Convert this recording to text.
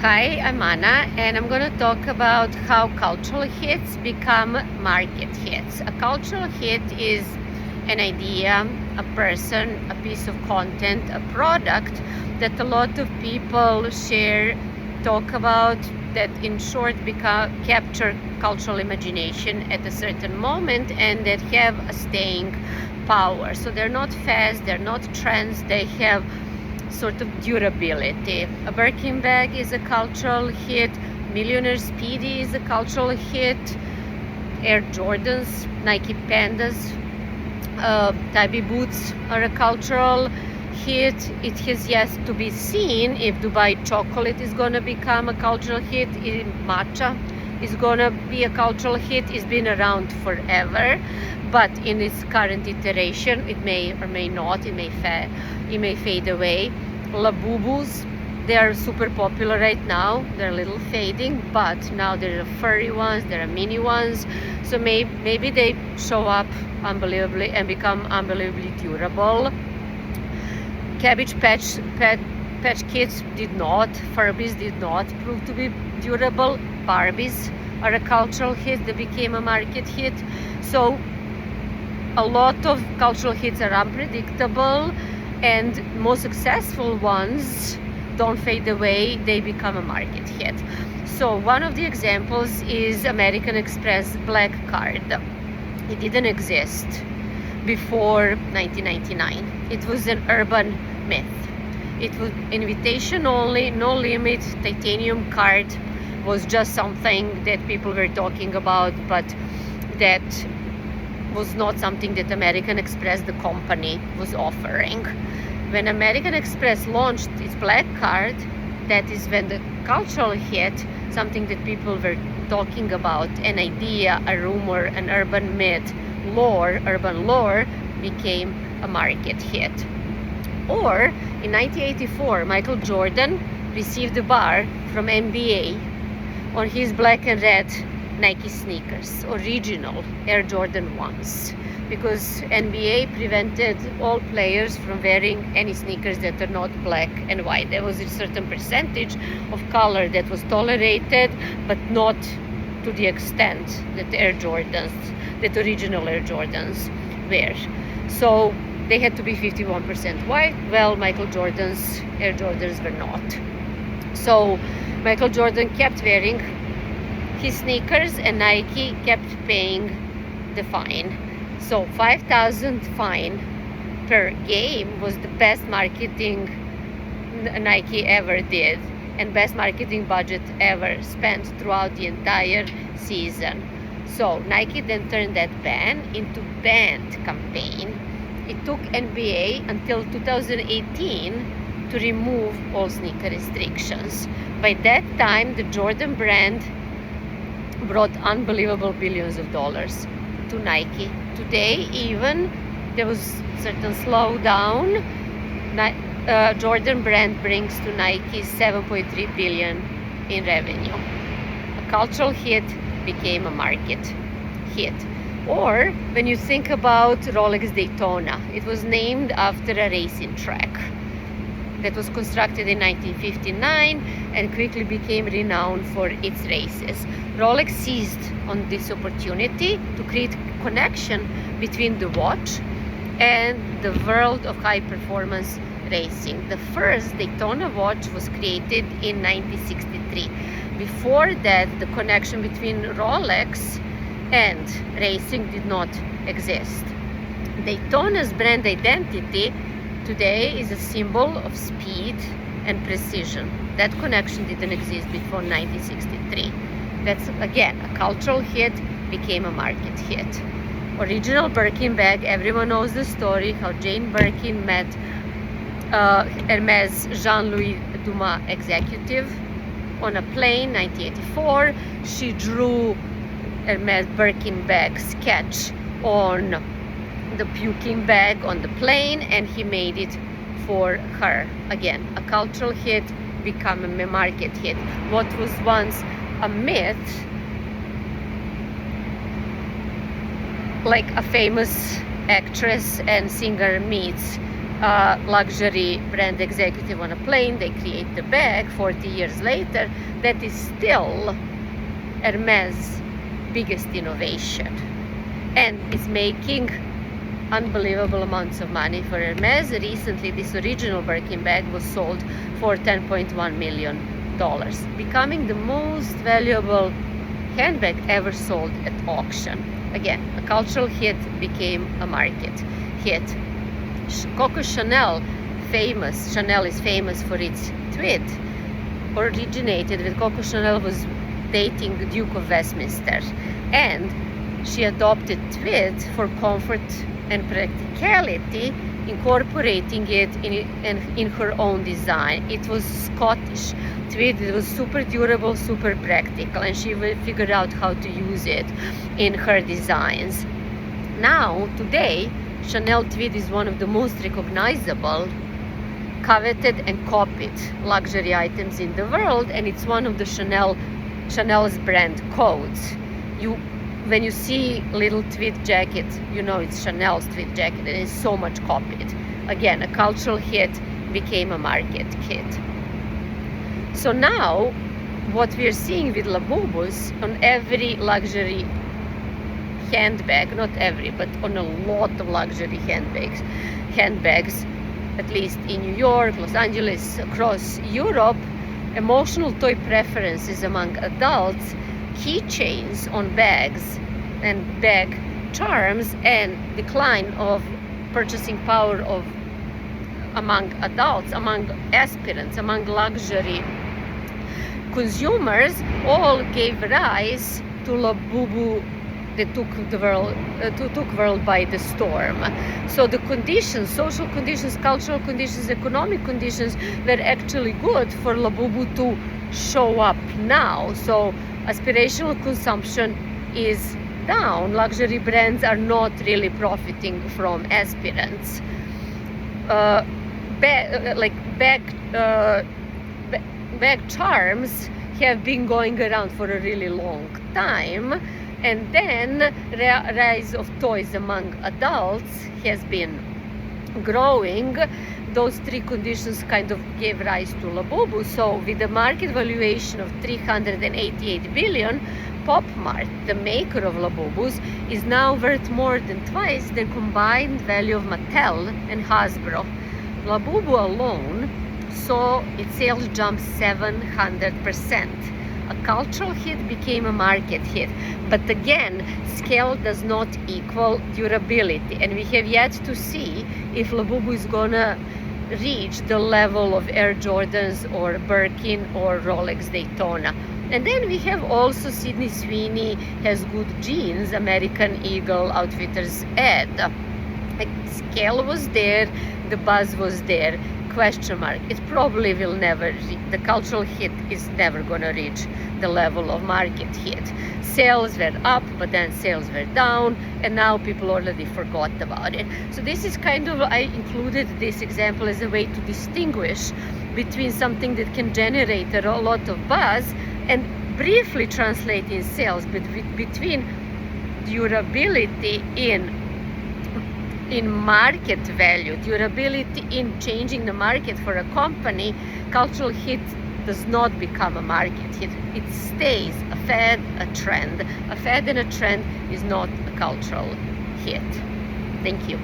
Hi, I'm Anna, and I'm going to talk about how cultural hits become market hits. A cultural hit is an idea, a person, a piece of content, a product that a lot of people share, talk about, that in short capture cultural imagination at a certain moment and that have a staying power. So they're not fads, they're not trends, they have sort of durability. A Birkin bag is a cultural hit, Millionaire Speedy is a cultural hit, Air Jordans, Nike Pandas, Tabi boots are a cultural hit. It has yet to be seen if Dubai chocolate is going to become a cultural hit, if matcha is going to be a cultural hit. It's been around forever, but in its current iteration it may or may not, it may fade away. Labubus, they are super popular right now. They're a little fading, but now there are furry ones, there are mini ones, so maybe they show up unbelievably and become unbelievably durable. Cabbage Patch Kids did not, Furbies did not prove to be durable. Barbies are a cultural hit, they became a market hit. So a lot of cultural hits are unpredictable, and most successful ones don't fade away, they become a market hit. So one of the examples is American Express Black Card. It didn't exist before 1999. It was an urban myth. It was invitation only, no limit. Titanium card was just something that people were talking about, but that was not something that American Express, the company, was offering. When American Express launched its Black Card, that is when the cultural hit, something that people were talking about, an idea, a rumor, an urban myth, urban lore, became a market hit. Or in 1984, Michael Jordan received a bar from NBA on his black and red Nike sneakers, original Air Jordan 1s, because NBA prevented all players from wearing any sneakers that are not black and white. There was a certain percentage of color that was tolerated, but not to the extent that that original Air Jordans were. So they had to be 51% white. Well, Michael Jordan's Air Jordans were not. So Michael Jordan kept wearing his sneakers and Nike kept paying the fine. So 5,000 fine per game was the best marketing Nike ever did and best marketing budget ever spent throughout the entire season. So Nike then turned that ban into banned campaign. It took NBA until 2018 to remove all sneaker restrictions. By that time, the Jordan brand brought unbelievable billions of dollars to Nike. Today, even, there was certain slowdown. Jordan brand brings to Nike 7.3 billion in revenue. A cultural hit became a market hit. Or when you think about Rolex Daytona, it was named after a racing track that was constructed in 1959 and quickly became renowned for its races. Rolex seized on this opportunity to create connection between the watch and the world of high performance racing. The first Daytona watch was created in 1963. Before that, the connection between Rolex and racing did not exist. Daytona's brand identity today is a symbol of speed and precision. That connection didn't exist before 1963. That's, again, a cultural hit became a market hit. Original Birkin bag, everyone knows the story, how Jane Birkin met Hermes Jean-Louis Dumas executive on a plane, 1984. She drew Hermes Birkin bag sketch on the puking bag on the plane, and he made it for her. Again, a cultural hit become a market hit. What was once a myth, like a famous actress and singer meets luxury brand executive on a plane, they create the bag. 40 years later, that is still Hermes' biggest innovation, and it's making unbelievable amounts of money for Hermes. Recently, this original Birkin bag was sold for $10.1 million, becoming the most valuable handbag ever sold at auction. Again, a cultural hit became a market hit. Coco Chanel is famous for its tweed, originated with Coco Chanel was dating the Duke of Westminster, and she adopted tweed for comfort and practicality, incorporating it in her own design. It was Scottish tweed, it was super durable, super practical, and she figured out how to use it in her designs. Now, today, Chanel tweed is one of the most recognizable, coveted, and copied luxury items in the world, and it's one of the Chanel's brand codes. When you see little tweed jacket, you know it's Chanel's tweed jacket, and it's so much copied. Again, a cultural hit became a market hit. So now, what we are seeing with Labubus on every luxury handbag, not every, but on a lot of luxury handbags, at least in New York, Los Angeles, across Europe, emotional toy preferences among adults, keychains on bags and bag charms, and decline of purchasing power among adults, among aspirants, among luxury consumers, all gave rise to Labubu that took world by the storm. So the conditions, social conditions, cultural conditions, economic conditions, were actually good for Labubu to show up now. So aspirational consumption is down. Luxury brands are not really profiting from aspirants. Bag charms have been going around for a really long time, and then rise of toys among adults has been growing. Those three conditions kind of gave rise to Labubu. So with a market valuation of $388 billion, Pop Mart, the maker of Labubus, is now worth more than twice the combined value of Mattel and Hasbro. Labubu alone saw its sales jump 700%. A cultural hit became a market hit. But again, scale does not equal durability, and we have yet to see if Labubu is gonna reach the level of Air Jordans or Birkin or Rolex Daytona. And then we have also Sydney Sweeney has good jeans, American Eagle Outfitters ad. Like, scale was there, the buzz was there. Question mark. It probably will never the cultural hit is never gonna reach the level of market hit. Sales were up, but then sales were down, and now people already forgot about it. So this is kind of, I included this example as a way to distinguish between something that can generate a lot of buzz and briefly translate in sales, but between durability in market value, durability in changing the market for a company. Cultural hit does not become a market hit. It stays a fad, a trend. A fad and a trend is not a cultural hit. Thank you.